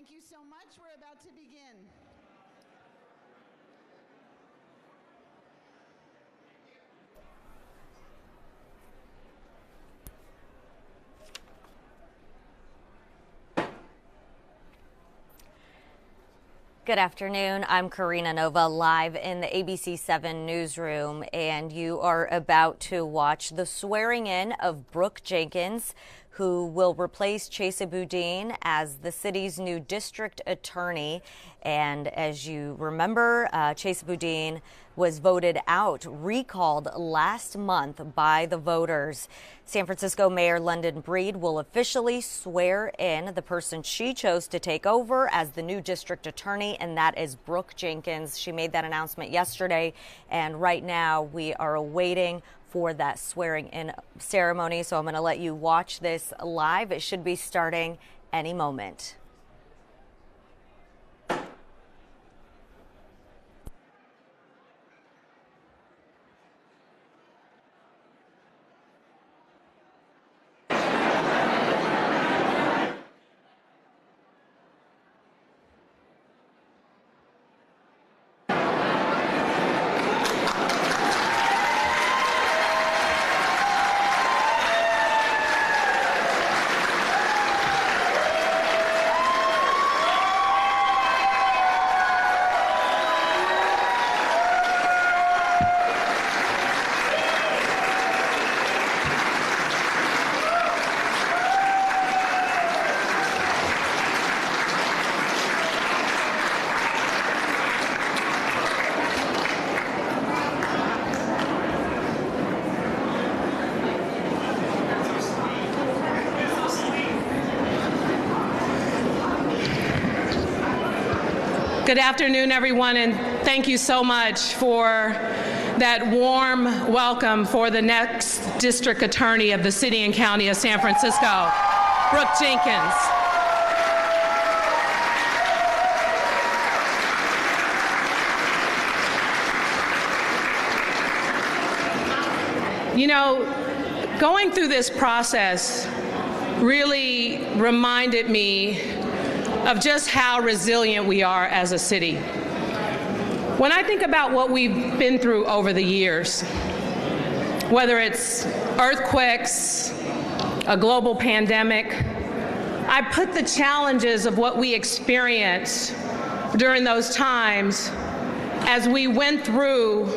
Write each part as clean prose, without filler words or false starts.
Thank you so much. We're about to begin. Good afternoon. I'm Karina Nova, live in the ABC 7 newsroom, and you are about to watch the swearing in of Brooke Jenkins, who will replace Chesa Boudin as the city's new district attorney. And as you remember, Chesa Boudin was voted out, recalled last month by the voters. San Francisco Mayor London Breed will officially swear in the person she chose to take over as the new district attorney, and that is Brooke Jenkins. She made that announcement yesterday, and right now we are awaiting for that swearing in ceremony. So I'm going to let you watch this live. It should be starting any moment. Good afternoon, everyone, and thank you so much for that warm welcome for the next district attorney of the city and county of San Francisco, Brooke Jenkins. You know, going through this process really reminded me of just how resilient we are as a city. When I think about what we've been through over the years, whether it's earthquakes, a global pandemic, I put the challenges of what we experienced during those times as we went through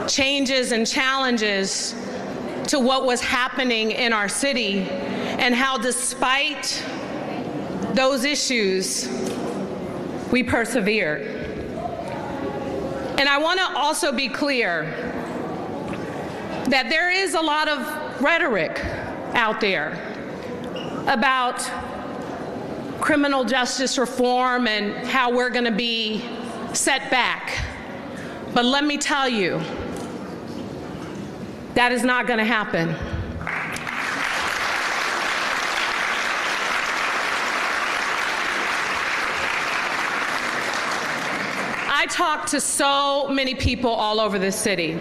changes and challenges to what was happening in our city, and how despite those issues, we persevered. And I want to also be clear that there is a lot of rhetoric out there about criminal justice reform and how we're going to be set back. But let me tell you, that is not going to happen. I talk to so many people all over this city.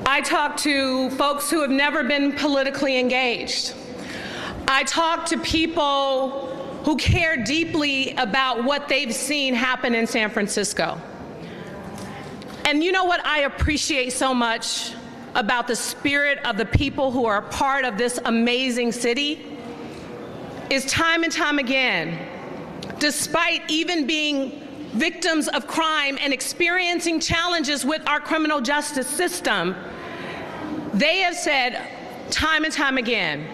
I talk to folks who have never been politically engaged. I talk to people who care deeply about what they've seen happen in San Francisco. And you know what I appreciate so much about the spirit of the people who are a part of this amazing city is time and time again, despite even being victims of crime and experiencing challenges with our criminal justice system, they have said time and time again,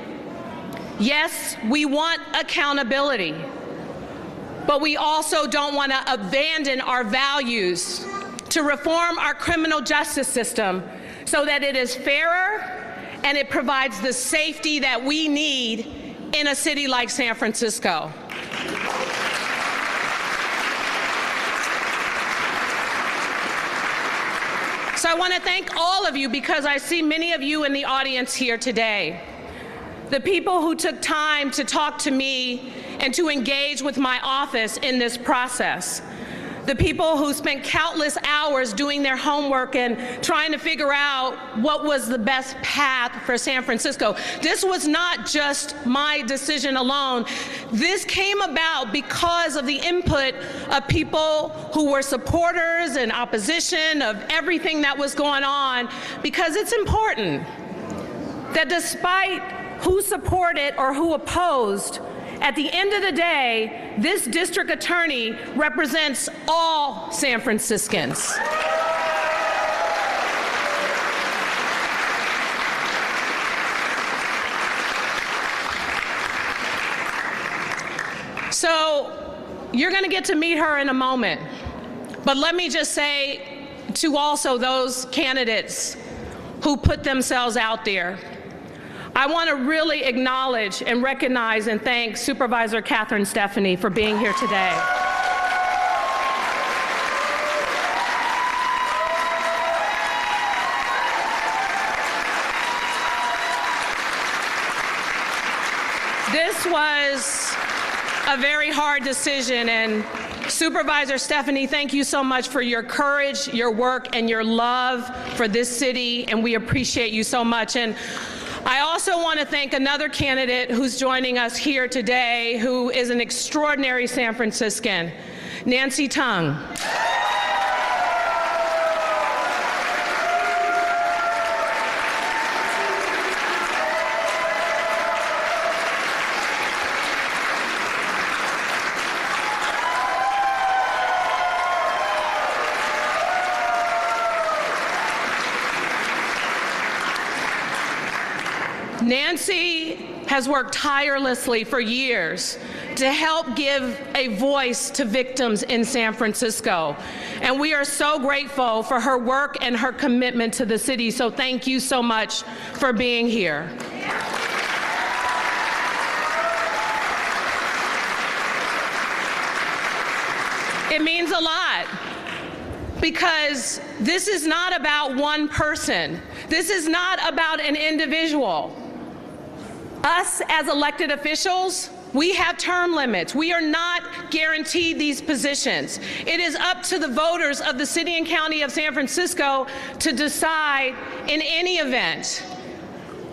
yes, we want accountability, but we also don't want to abandon our values to reform our criminal justice system so that it is fairer and it provides the safety that we need in a city like San Francisco. So I want to thank all of you, because I see many of you in the audience here today. The people who took time to talk to me and to engage with my office in this process. the people who spent countless hours doing their homework and trying to figure out what was the best path for San Francisco. This was not just my decision alone. This came about because of the input of people who were supporters and opposition of everything that was going on, because it's important that despite who supported or who opposed, at the end of the day, this district attorney represents all San Franciscans. So you're going to get to meet her in a moment. But let me just say to also those candidates who put themselves out there, I want to really acknowledge and recognize and thank Supervisor Catherine Stephanie for being here today. This was a very hard decision, and Supervisor Stephanie, thank you so much for your courage, your work, and your love for this city, and we appreciate you so much. And I also want to thank another candidate who's joining us here today, who is an extraordinary San Franciscan, Nancy Tung. Nancy has worked tirelessly for years to help give a voice to victims in San Francisco. And we are so grateful for her work and her commitment to the city. So thank you so much for being here. It means a lot, because this is not about one person. This is not about an individual. Us as elected officials, we have term limits. We are not guaranteed these positions. It is up to the voters of the city and county of San Francisco to decide in any event.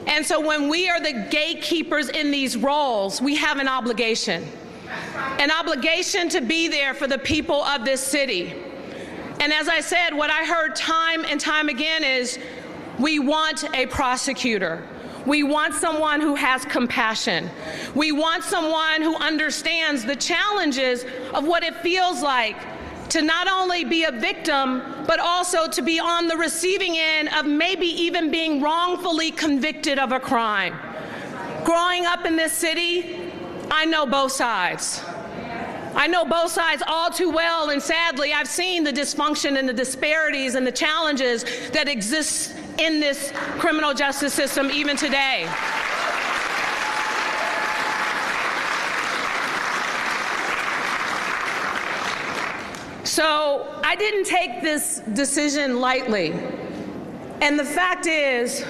And so when we are the gatekeepers in these roles, we have an obligation to be there for the people of this city. And as I said, what I heard time and time again is, we want a prosecutor. We want someone who has compassion. We want someone who understands the challenges of what it feels like to not only be a victim, but also to be on the receiving end of maybe even being wrongfully convicted of a crime. Growing up in this city, I know both sides. I know both sides all too well, and sadly, I've seen the dysfunction and the disparities and the challenges that exist in this criminal justice system even today. So I didn't take this decision lightly. And the fact is,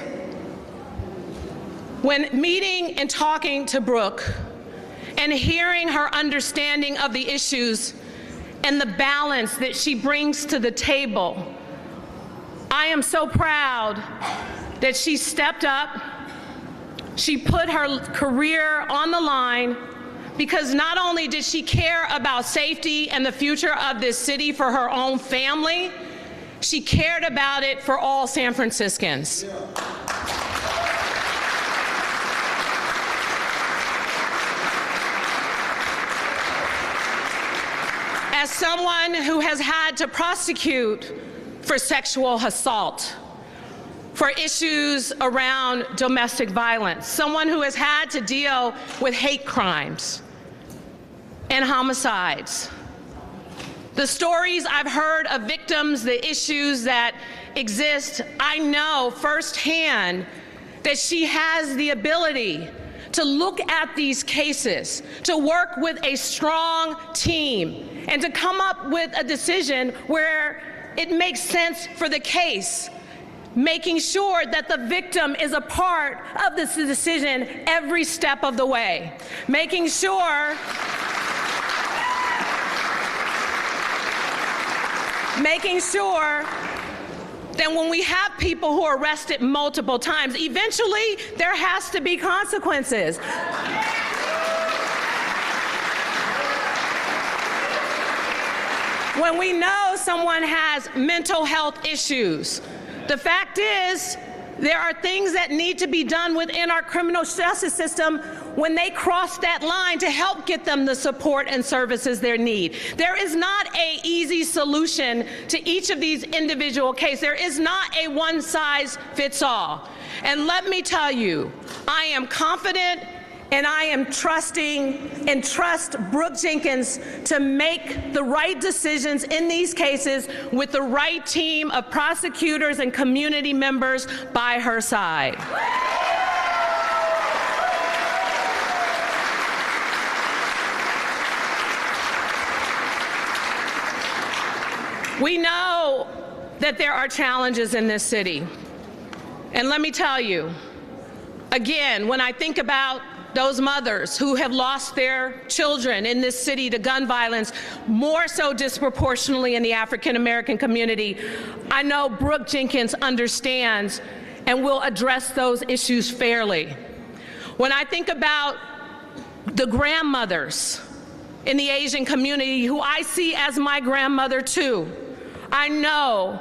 when meeting and talking to Brooke and hearing her understanding of the issues and the balance that she brings to the table, I am so proud that she stepped up. She put her career on the line, because not only did she care about safety and the future of this city for her own family, she cared about it for all San Franciscans. As someone who has had to prosecute for sexual assault, for issues around domestic violence, someone who has had to deal with hate crimes and homicides, the stories I've heard of victims, the issues that exist, I know firsthand that she has the ability to look at these cases, to work with a strong team, and to come up with a decision where it makes sense for the case, making sure that the victim is a part of this decision every step of the way, making sure making sure that when we have people who are arrested multiple times, eventually there has to be consequences. When we know someone has mental health issues, the fact is there are things that need to be done within our criminal justice system when they cross that line to help get them the support and services they need. There is not an easy solution to each of these individual cases. There is not a one-size-fits-all. And let me tell you, I am confident and I am trusting and trust Brooke Jenkins to make the right decisions in these cases with the right team of prosecutors and community members by her side. We know that there are challenges in this city. And let me tell you, again, when I think about those mothers who have lost their children in this city to gun violence, more so disproportionately in the African American community, I know Brooke Jenkins understands and will address those issues fairly. When I think about the grandmothers in the Asian community who I see as my grandmother too, I know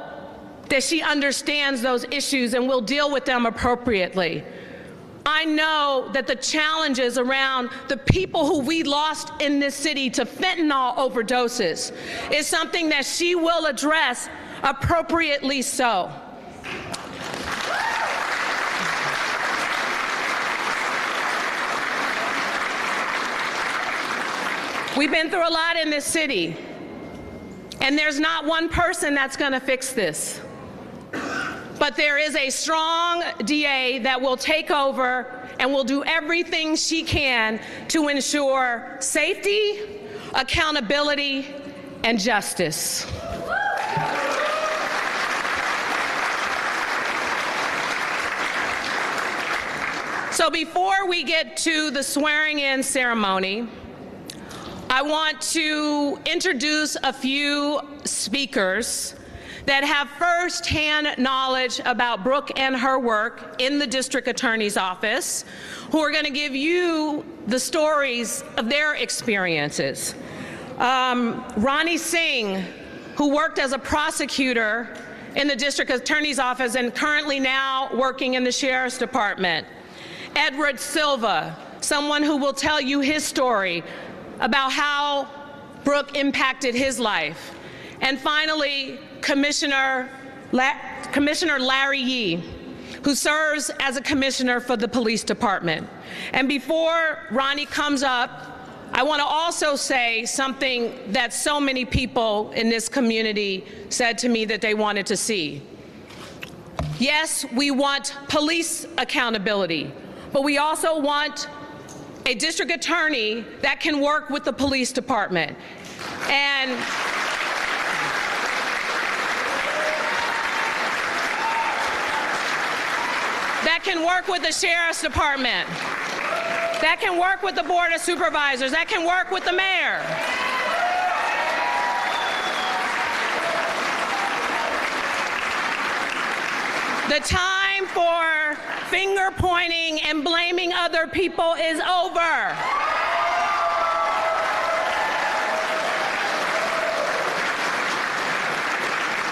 that she understands those issues and will deal with them appropriately. I know that the challenges around the people who we lost in this city to fentanyl overdoses is something that she will address appropriately so. We've been through a lot in this city, and there's not one person that's going to fix this. But there is a strong DA that will take over and will do everything she can to ensure safety, accountability, and justice. So before we get to the swearing-in ceremony, I want to introduce a few speakers that have firsthand knowledge about Brooke and her work in the district attorney's office, who are going to give you the stories of their experiences. Ronnie Singh, who worked as a prosecutor in the district attorney's office and currently now working in the sheriff's department. Edward Silva, someone who will tell you his story about how Brooke impacted his life. And finally, Commissioner Larry Yee, who serves as a commissioner for the police department. And before Ronnie comes up, I want to also say something that so many people in this community said to me that they wanted to see. Yes, we want police accountability, but we also want a district attorney that can work with the police department. And that can work with the sheriff's department, that can work with the board of supervisors, that can work with the mayor. The time for finger pointing and blaming other people is over.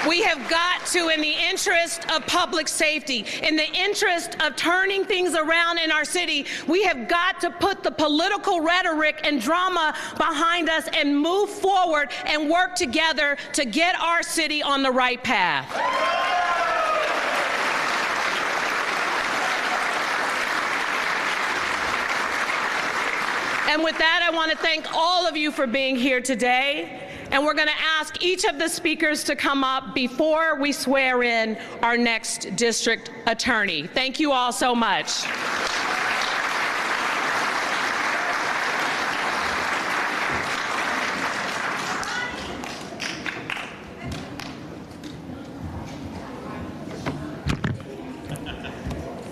We have got to, in the interest of public safety, in the interest of turning things around in our city, we have got to put the political rhetoric and drama behind us and move forward and work together to get our city on the right path. And with that, I want to thank all of you for being here today. And we're going to ask each of the speakers to come up before we swear in our next district attorney. Thank you all so much.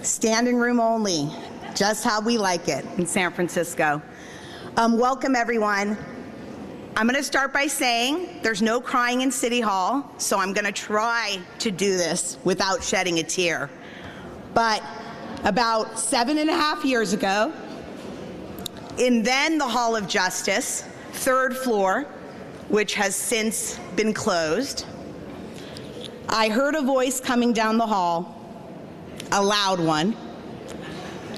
Standing room only, just how we like it in San Francisco. Welcome, everyone. I'm going to start by saying there's no crying in City Hall, so I'm going to try to do this without shedding a tear. But about 7.5 years ago, in then the Hall of Justice, 3rd floor, which has since been closed, I heard a voice coming down the hall, a loud one,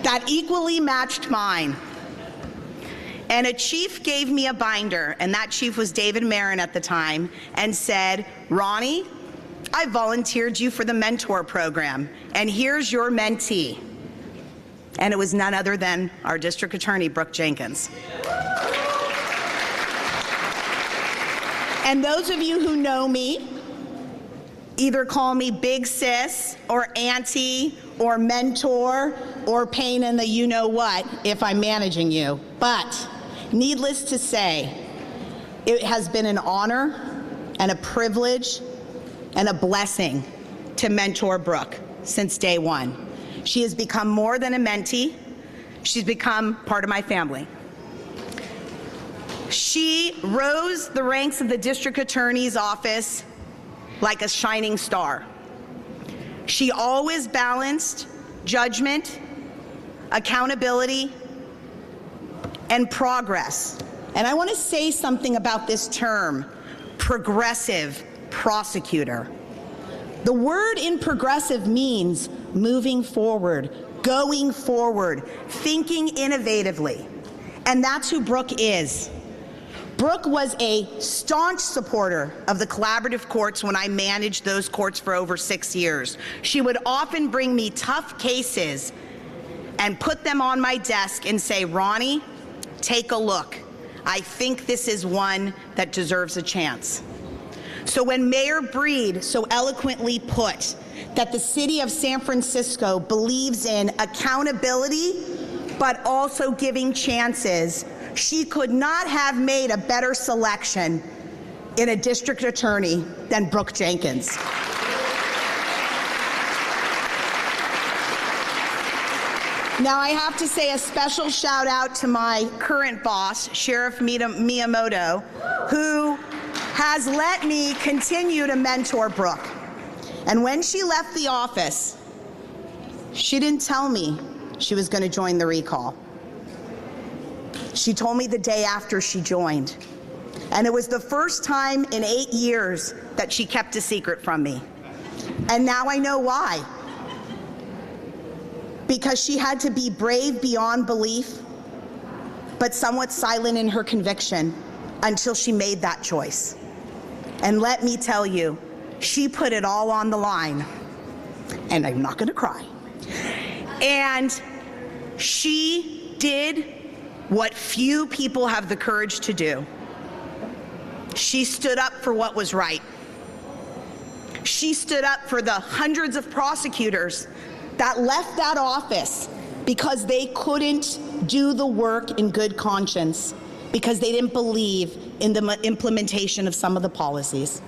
that equally matched mine. And a chief gave me a binder, and that chief was David Marin at the time, and said, "Ronnie, I volunteered you for the mentor program, and here's your mentee." And it was none other than our district attorney, Brooke Jenkins. And those of you who know me either call me Big Sis or Auntie or Mentor or pain in the you-know-what if I'm managing you. But needless to say, it has been an honor and a privilege and a blessing to mentor Brooke since day one. She has become more than a mentee. She's become part of my family. She rose the ranks of the district attorney's office like a shining star. She always balanced judgment, accountability, and progress. And I want to say something about this term, progressive prosecutor. The word in progressive means moving forward, going forward, thinking innovatively. And that's who Brooke is. Brooke was a staunch supporter of the collaborative courts when I managed those courts for over 6 years. She would often bring me tough cases and put them on my desk and say, "Ronnie, take a look. I think this is one that deserves a chance." So when Mayor Breed so eloquently put that the city of San Francisco believes in accountability, but also giving chances, she could not have made a better selection in a district attorney than Brooke Jenkins. Now I have to say a special shout out to my current boss, Sheriff Miyamoto, who has let me continue to mentor Brooke. And when she left the office, she didn't tell me she was going to join the recall. She told me the day after she joined. And it was the first time in 8 years that she kept a secret from me. And now I know why. Because she had to be brave beyond belief, but somewhat silent in her conviction until she made that choice. And let me tell you, she put it all on the line. And I'm not going to cry. And she did what few people have the courage to do. She stood up for what was right. She stood up for the hundreds of prosecutors that left that office because they couldn't do the work in good conscience, because they didn't believe in the implementation of some of the policies.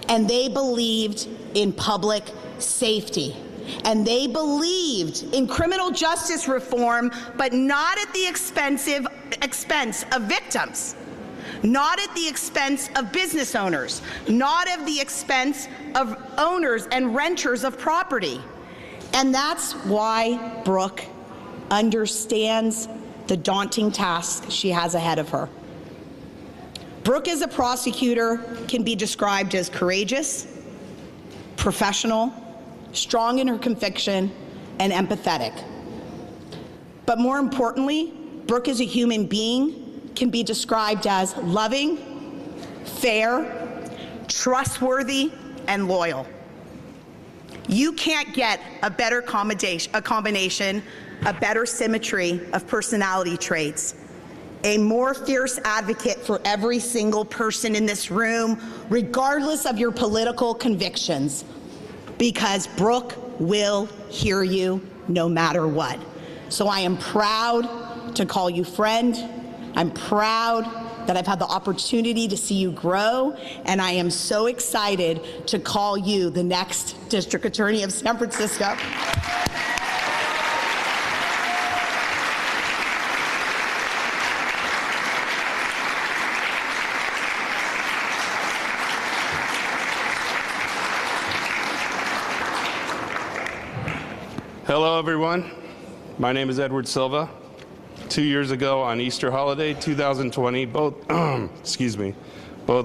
And they believed in public safety. And they believed in criminal justice reform, but not at the expense of victims, not at the expense of business owners, not at the expense of owners and renters of property. And that's why Brooke understands the daunting task she has ahead of her. Brooke as a prosecutor can be described as courageous, professional, strong in her conviction, and empathetic. But more importantly, Brooke as a human being can be described as loving, fair, trustworthy, and loyal. You can't get a better combination, a better symmetry of personality traits, a more fierce advocate for every single person in this room, regardless of your political convictions, because Brooke will hear you no matter what. So I am proud to call you friend. I'm proud that I've had the opportunity to see you grow, and I am so excited to call you the next District Attorney of San Francisco. Hello, everyone. My name is Edward Silva. 2 years ago on Easter holiday 2020, both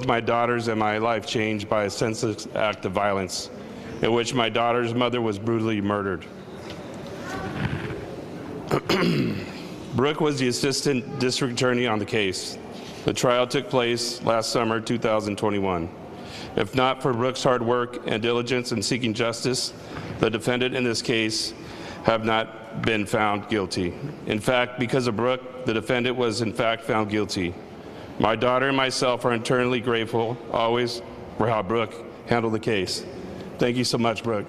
my daughters and my life changed by a senseless act of violence in which my daughter's mother was brutally murdered. Brooke was the assistant district attorney on the case. The trial took place last summer, 2021. If not for Brooke's hard work and diligence in seeking justice, the defendant in this case have not been found guilty. In fact, because of Brooke, the defendant was in fact found guilty. My daughter and myself are eternally grateful always for how Brooke handled the case. Thank you so much, Brooke.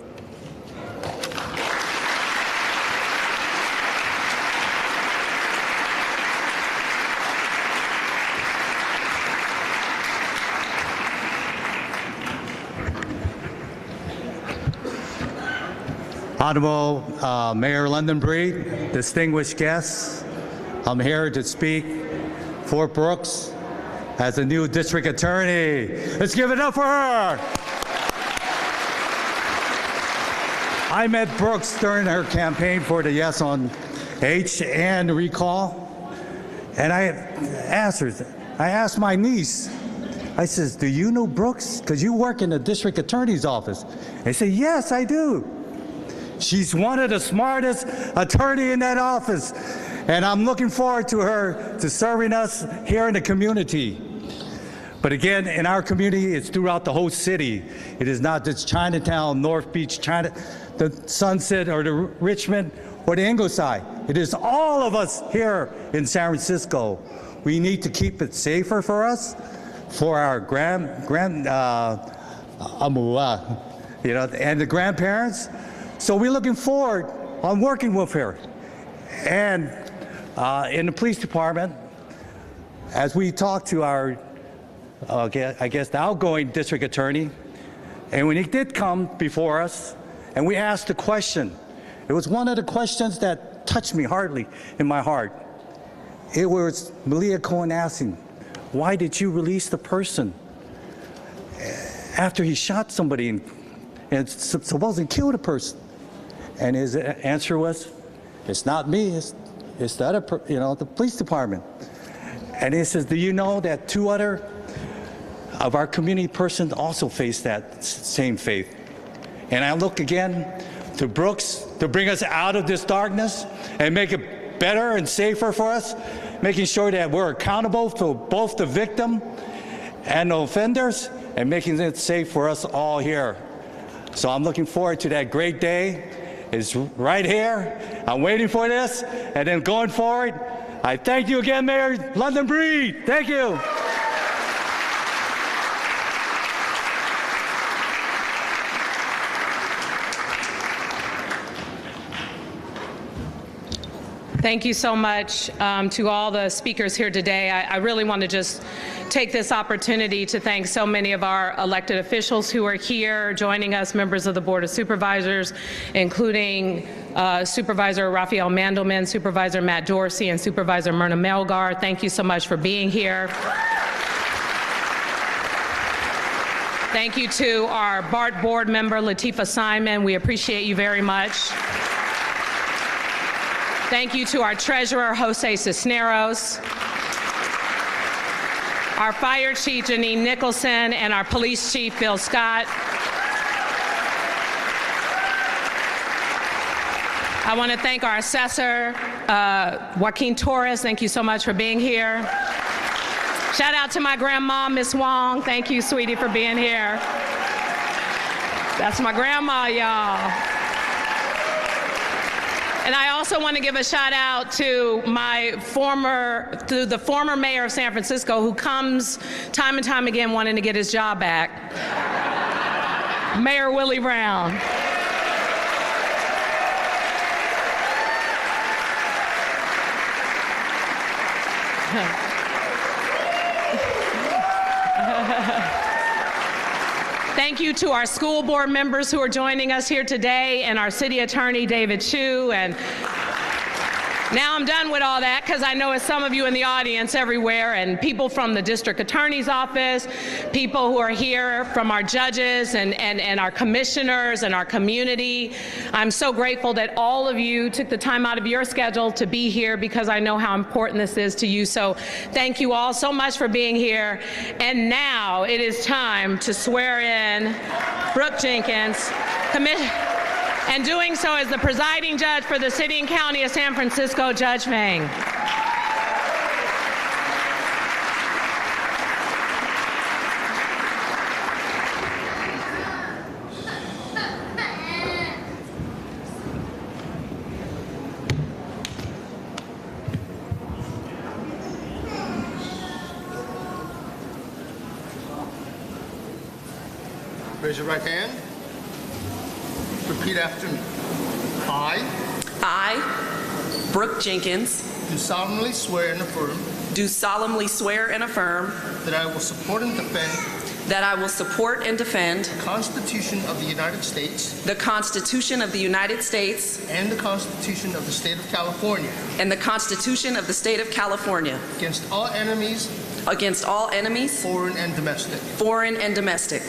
Honorable Mayor London Breed, distinguished guests, I'm here to speak for Brooks as a new district attorney. Let's give it up for her. I met Brooks during her campaign for the Yes on H and recall, and I asked my niece, I says, do you know Brooks? Because you work in the district attorney's office. They said, yes, I do. She's one of the smartest attorney in that office, and I'm looking forward to her to serving us here in the community. But again, in our community, it's throughout the whole city. It is not just Chinatown, North Beach, the Sunset, or the Richmond, or the Ingleside. It is all of us here in San Francisco. We need to keep it safer for us, for our and the grandparents. So we're looking forward on working with her. And in the police department, as we talked to our, I guess the outgoing district attorney, and when he did come before us, and we asked the question, it was one of the questions that touched me hardly in my heart. It was Malia Cohen asking, why did you release the person after he shot somebody and supposedly killed a person? And his answer was, it's not me, it's the other, the police department. And he says, do you know that 2 other of our community persons also face that same fate? And I look again to Brooks to bring us out of this darkness and make it better and safer for us, making sure that we're accountable to both the victim and the offenders, and making it safe for us all here. So I'm looking forward to that great day. It's right here. I'm waiting for this. And then going forward, I thank you again, Mayor London Breed. Thank you. Thank you so much to all the speakers here today. I really want to just take this opportunity to thank so many of our elected officials who are here joining us, members of the Board of Supervisors, including Supervisor Raphael Mandelman, Supervisor Matt Dorsey, and Supervisor Myrna Melgar. Thank you so much for being here. Thank you to our BART board member, Latifah Simon. We appreciate you very much. Thank you to our treasurer, Jose Cisneros, our fire chief, Janine Nicholson, and our police chief, Bill Scott. I want to thank our assessor, Joaquin Torres. Thank you so much for being here. Shout out to my grandma, Miss Wong. Thank you, sweetie, for being here. That's my grandma, y'all. And I also want to give a shout out to the former mayor of San Francisco, who comes time and time again wanting to get his job back, Mayor Willie Brown. Thank you to our school board members who are joining us here today, and our city attorney, David Chu, and Now I'm done with all that because I know it's some of you in the audience everywhere and people from the district attorney's office, people who are here from our judges and our commissioners and our community. I'm so grateful that all of you took the time out of your schedule to be here because I know how important this is to you. So thank you all so much for being here. And now it is time to swear in Brooke Jenkins, and doing so as the presiding judge for the City and County of San Francisco, Judge Meng. Raise your right hand. Repeat after me. I, Brooke Jenkins, Do solemnly swear and affirm do solemnly swear and affirm that I will support and defend that I will support and defend the Constitution of the United States the Constitution of the United States and the Constitution of the State of California and the Constitution of the State of California against all enemies, foreign and domestic,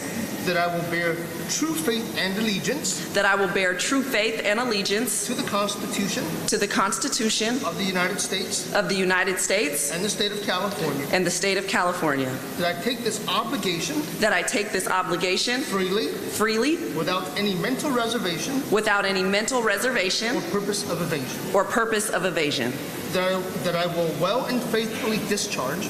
that I will bear true faith and allegiance that I will bear true faith and allegiance to the Constitution to the Constitution of the United States of the United States and the State of California, and the State of California, that I take this obligation freely without any mental reservation or purpose of evasion, that I will well and faithfully discharge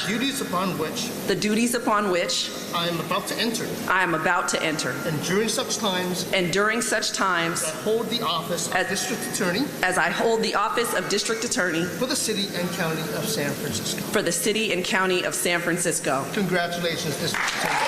the duties upon which I am about to enter. And during such times as I hold the office of District Attorney for the City and County of San Francisco. Congratulations, District Attorney.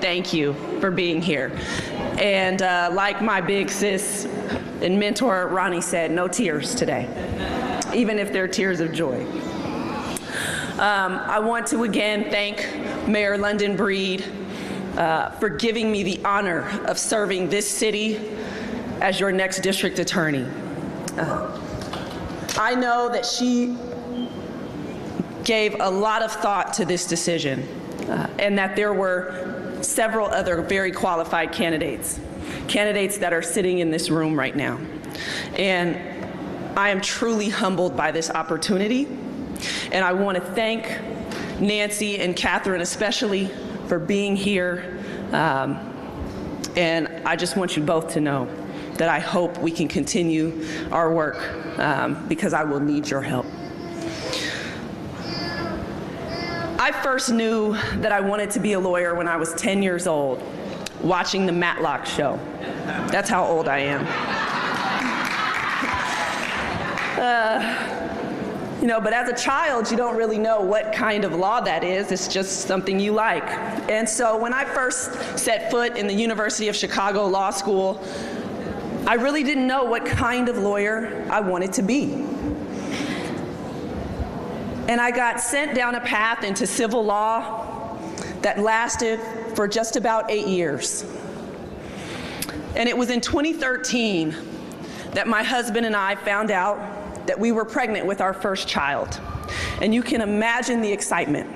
Thank you for being here. And like my big sis and mentor Ronnie said, no tears today, even if they're tears of joy. I want to again thank Mayor London Breed for giving me the honor of serving this city as your next district attorney. I know that she gave a lot of thought to this decision and that there were several other very qualified candidates that are sitting in this room right now. And I am truly humbled by this opportunity. And I want to thank Nancy and Catherine especially for being here. And I just want you both to know that I hope we can continue our work because I will need your help. I first knew that I wanted to be a lawyer when I was 10 years old, watching the Matlock show. That's how old I am. But as a child, you don't really know what kind of law that is. It's just something you like. And so when I first set foot in the University of Chicago Law School, I really didn't know what kind of lawyer I wanted to be. And I got sent down a path into civil law that lasted for just about 8 years. And it was in 2013 that my husband and I found out that we were pregnant with our first child. And you can imagine the excitement.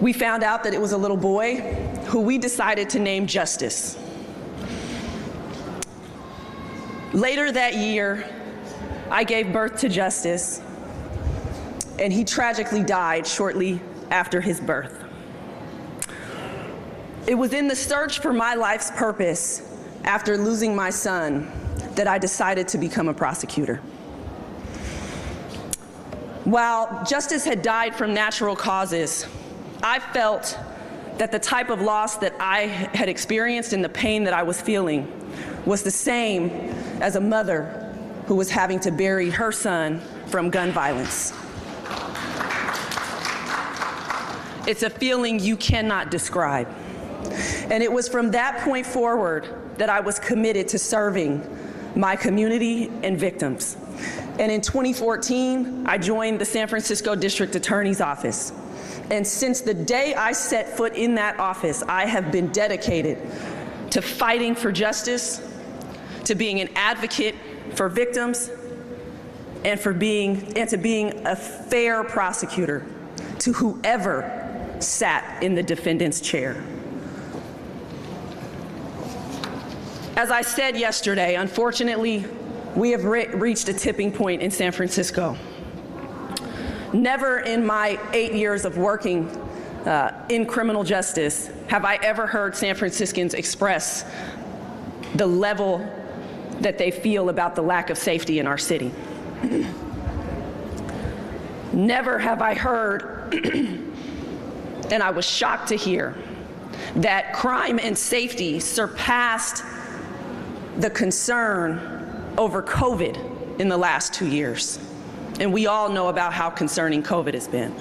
We found out that it was a little boy who we decided to name Justice. Later that year, I gave birth to Justice, and he tragically died shortly after his birth. It was in the search for my life's purpose after losing my son that I decided to become a prosecutor. While Justice had died from natural causes, I felt that the type of loss that I had experienced and the pain that I was feeling was the same as a mother who was having to bury her son from gun violence. It's a feeling you cannot describe. And it was from that point forward that I was committed to serving my community and victims. And in 2014, I joined the San Francisco District Attorney's Office. And since the day I set foot in that office, I have been dedicated to fighting for justice, to being an advocate for victims, and to being a fair prosecutor to whoever sat in the defendant's chair. As I said yesterday, unfortunately, we have reached a tipping point in San Francisco. Never in my 8 years of working in criminal justice have I ever heard San Franciscans express the level that they feel about the lack of safety in our city. Never have I heard, and I was shocked to hear, that crime and safety surpassed the concern over COVID in the last 2 years. And we all know about how concerning COVID has been.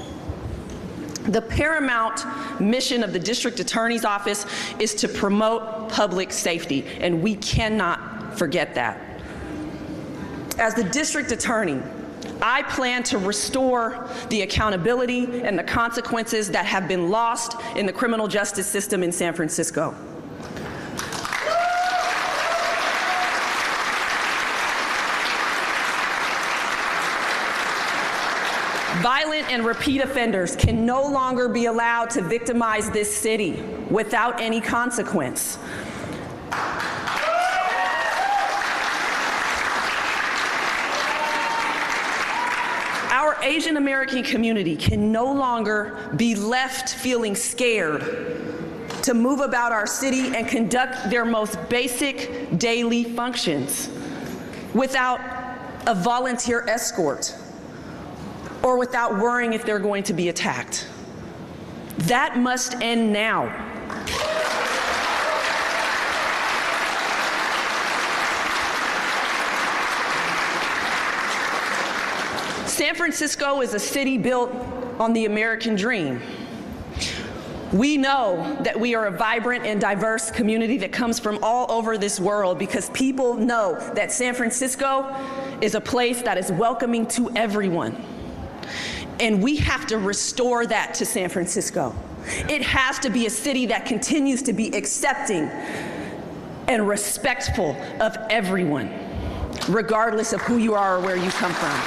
The paramount mission of the District Attorney's Office is to promote public safety, and we cannot forget that. As the District Attorney, I plan to restore the accountability and the consequences that have been lost in the criminal justice system in San Francisco. Violent and repeat offenders can no longer be allowed to victimize this city without any consequence. Our Asian American community can no longer be left feeling scared to move about our city and conduct their most basic daily functions without a volunteer escort or without worrying if they're going to be attacked. That must end now. San Francisco is a city built on the American dream. We know that we are a vibrant and diverse community that comes from all over this world because people know that San Francisco is a place that is welcoming to everyone. And we have to restore that to San Francisco. It has to be a city that continues to be accepting and respectful of everyone, regardless of who you are or where you come from.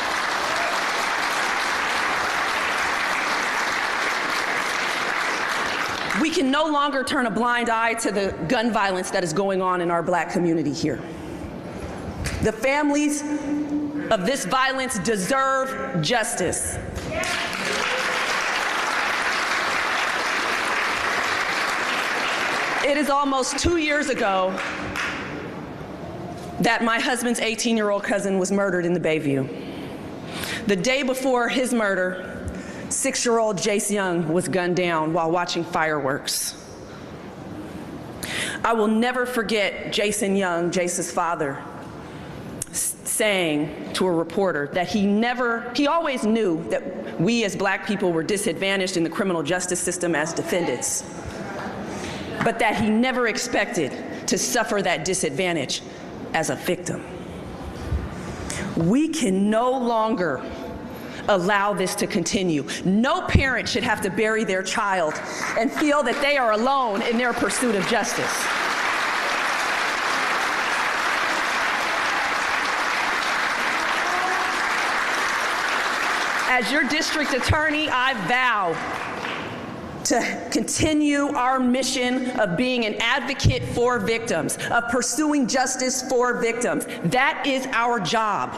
We can no longer turn a blind eye to the gun violence that is going on in our Black community here. The families of this violence deserve justice. It is almost 2 years ago that my husband's 18-year-old cousin was murdered in the Bayview. The day before his murder, 6-year-old Jace Young was gunned down while watching fireworks. I will never forget Jason Young, Jace's father, saying to a reporter that he always knew that we as Black people were disadvantaged in the criminal justice system as defendants, but that he never expected to suffer that disadvantage as a victim. We can no longer allow this to continue. No parent should have to bury their child and feel that they are alone in their pursuit of justice. As your district attorney, I vow to continue our mission of being an advocate for victims, of pursuing justice for victims. That is our job.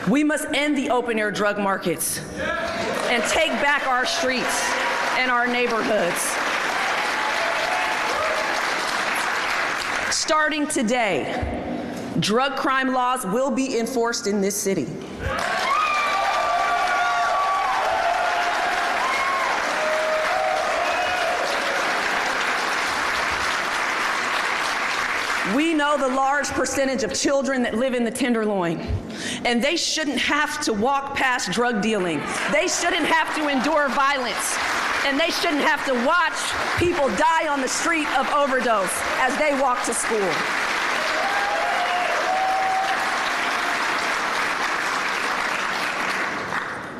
We must end the open-air drug markets and take back our streets and our neighborhoods. Starting today, drug crime laws will be enforced in this city. know the large percentage of children that live in the Tenderloin, and they shouldn't have to walk past drug dealing. They shouldn't have to endure violence, and they shouldn't have to watch people die on the street of overdose as they walk to school.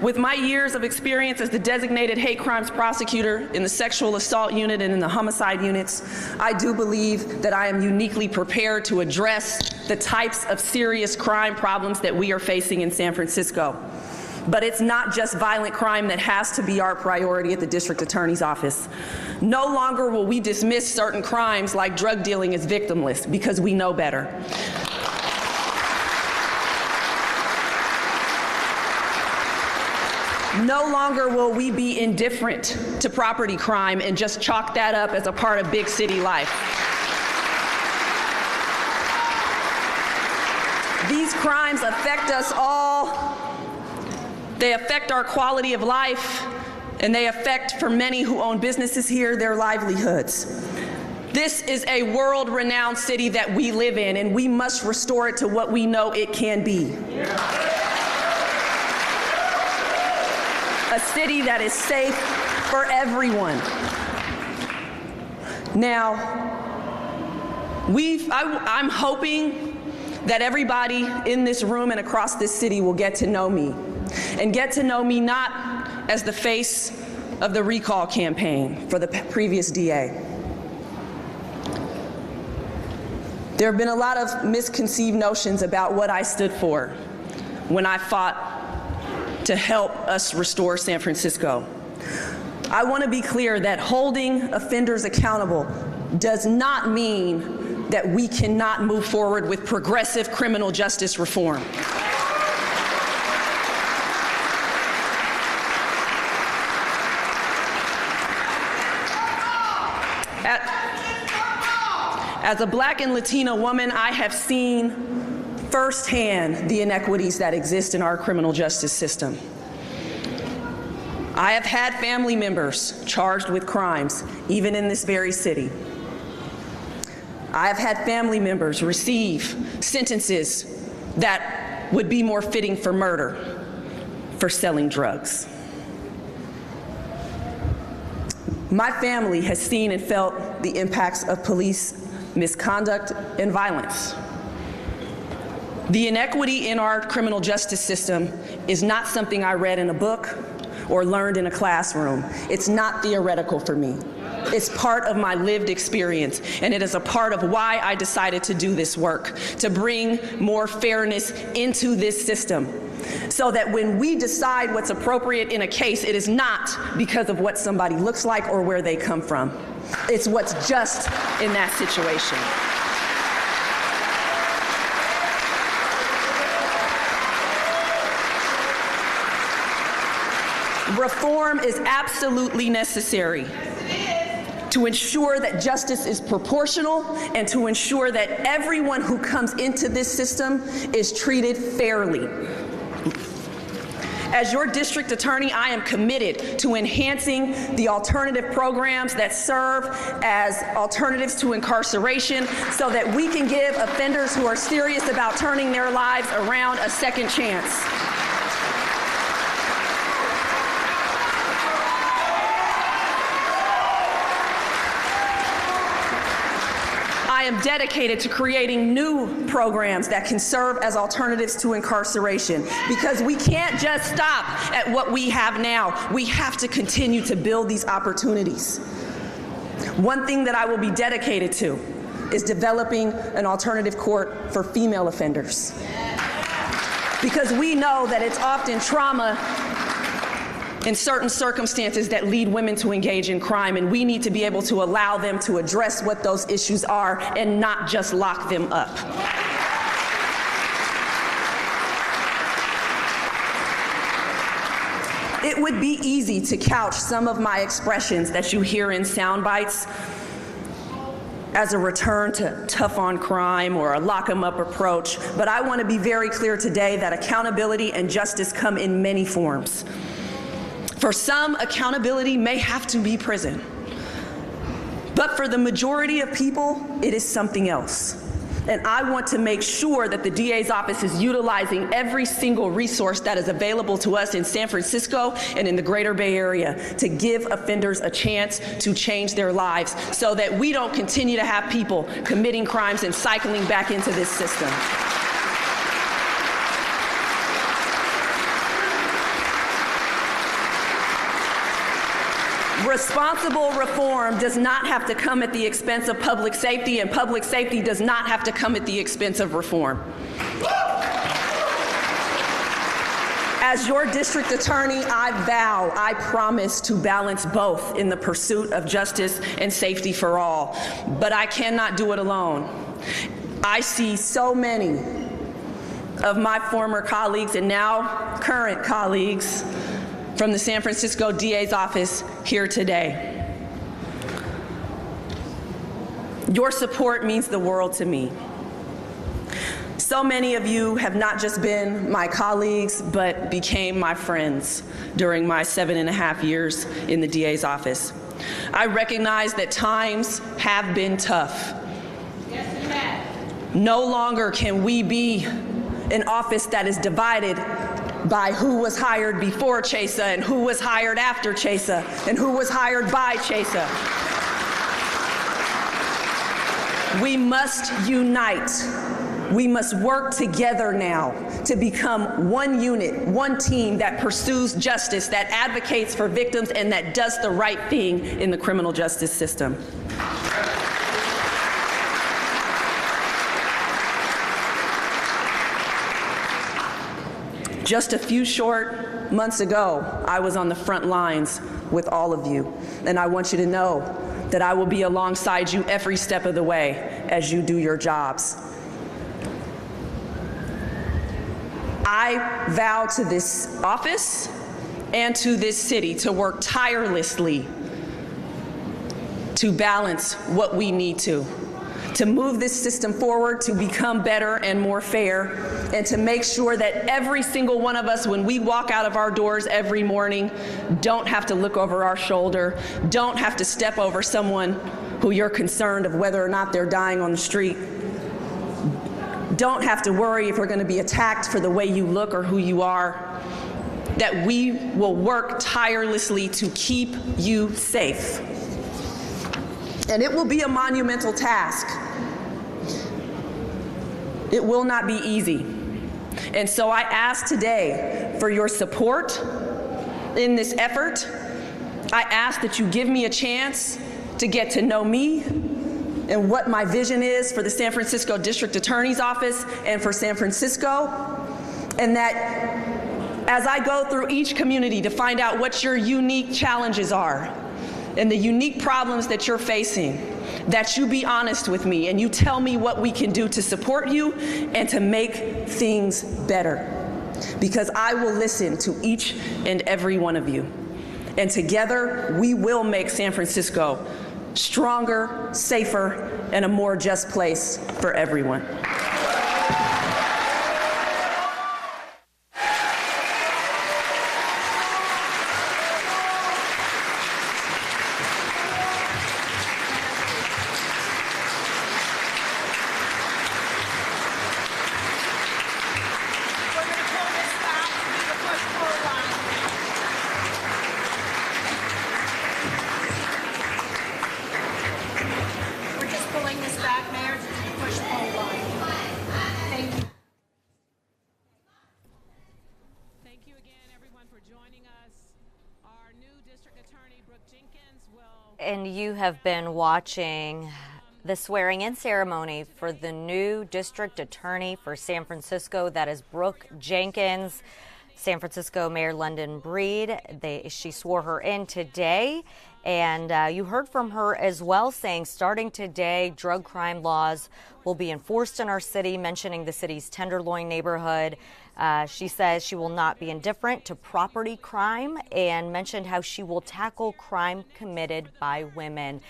With my years of experience as the designated hate crimes prosecutor in the sexual assault unit and in the homicide units, I do believe that I am uniquely prepared to address the types of serious crime problems that we are facing in San Francisco. But it's not just violent crime that has to be our priority at the district attorney's office. No longer will we dismiss certain crimes like drug dealing as victimless, because we know better. No longer will we be indifferent to property crime and just chalk that up as a part of big city life. These crimes affect us all. They affect our quality of life, and they affect, for many who own businesses here, their livelihoods. This is a world-renowned city that we live in, and we must restore it to what we know it can be. A city that is safe for everyone. Now, I'm hoping that everybody in this room and across this city will get to know me, and get to know me not as the face of the recall campaign for the previous DA. There have been a lot of misconceived notions about what I stood for when I fought to help us restore San Francisco. I want to be clear that holding offenders accountable does not mean that we cannot move forward with progressive criminal justice reform. As a Black and Latina woman, I have seen firsthand the inequities that exist in our criminal justice system. I have had family members charged with crimes, even in this very city. I have had family members receive sentences that would be more fitting for murder for selling drugs. My family has seen and felt the impacts of police misconduct and violence. The inequity in our criminal justice system is not something I read in a book or learned in a classroom. It's not theoretical for me. It's part of my lived experience, and it is a part of why I decided to do this work, to bring more fairness into this system, so that when we decide what's appropriate in a case, it is not because of what somebody looks like or where they come from. It's what's just in that situation. Reform is absolutely necessary to ensure that justice is proportional and to ensure that everyone who comes into this system is treated fairly. As your district attorney, I am committed to enhancing the alternative programs that serve as alternatives to incarceration so that we can give offenders who are serious about turning their lives around a second chance. I am dedicated to creating new programs that can serve as alternatives to incarceration, because we can't just stop at what we have now. We have to continue to build these opportunities. One thing that I will be dedicated to is developing an alternative court for female offenders, because we know that it's often trauma in certain circumstances that lead women to engage in crime, and we need to be able to allow them to address what those issues are and not just lock them up. It would be easy to couch some of my expressions that you hear in sound bites as a return to tough on crime or a lock 'em up approach, but I want to be very clear today that accountability and justice come in many forms. For some, accountability may have to be prison. But for the majority of people, it is something else. And I want to make sure that the DA's office is utilizing every single resource that is available to us in San Francisco and in the greater Bay Area to give offenders a chance to change their lives so that we don't continue to have people committing crimes and cycling back into this system. Responsible reform does not have to come at the expense of public safety, and public safety does not have to come at the expense of reform. As your district attorney, I promise to balance both in the pursuit of justice and safety for all. But I cannot do it alone. I see so many of my former colleagues and now current colleagues from the San Francisco DA's office here today. Your support means the world to me. So many of you have not just been my colleagues, but became my friends during my 7.5 years in the DA's office. I recognize that times have been tough. Yes, we have. No longer can we be an office that is divided by who was hired before Chesa and who was hired after Chesa and who was hired by Chesa. We must unite. We must work together now to become one unit, one team that pursues justice, that advocates for victims, and that does the right thing in the criminal justice system. Just a few short months ago, I was on the front lines with all of you, and I want you to know that I will be alongside you every step of the way as you do your jobs. I vow to this office and to this city to work tirelessly to balance what we need to move this system forward, to become better and more fair, and to make sure that every single one of us, when we walk out of our doors every morning, don't have to look over our shoulder, don't have to step over someone who you're concerned of whether or not they're dying on the street, don't have to worry if we're going to be attacked for the way you look or who you are, that we will work tirelessly to keep you safe. And it will be a monumental task. It will not be easy. And so I ask today for your support in this effort. I ask that you give me a chance to get to know me and what my vision is for the San Francisco District Attorney's Office and for San Francisco, and that as I go through each community to find out what your unique challenges are and the unique problems that you're facing, that you be honest with me and you tell me what we can do to support you and to make things better. Because I will listen to each and every one of you. And together, we will make San Francisco stronger, safer, and a more just place for everyone. Thank you again, everyone, for joining us. Our new district attorney, Brooke Jenkins, will... And you have been watching the swearing-in ceremony for the new district attorney for San Francisco. That is Brooke Jenkins. San Francisco Mayor London Breed. She swore her in today, and you heard from her as well, saying starting today, drug crime laws will be enforced in our city, mentioning the city's Tenderloin neighborhood. She says she will not be indifferent to property crime and mentioned how she will tackle crime committed by women.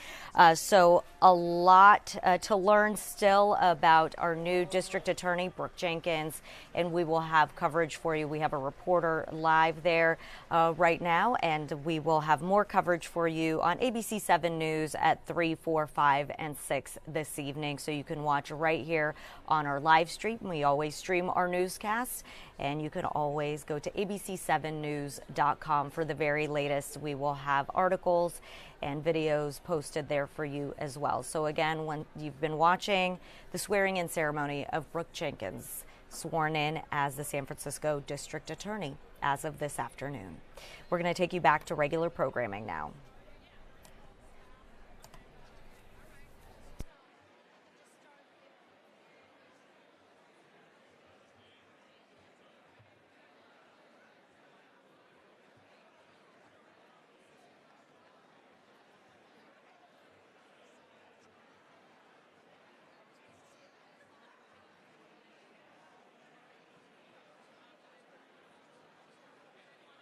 So a lot to learn still about our new district attorney, Brooke Jenkins, and we will have coverage for you. We have a reporter live there right now, and we will have more coverage for you on ABC 7 News at 3, 4, 5, and 6 this evening. So you can watch right here on our live stream. We always stream our newscasts, and you can always go to abc7news.com for the very latest. We will have articles and videos posted there for you as well. So again, when you've been watching the swearing-in ceremony of Brooke Jenkins, sworn in as the San Francisco District Attorney as of this afternoon. We're going to take you back to regular programming now.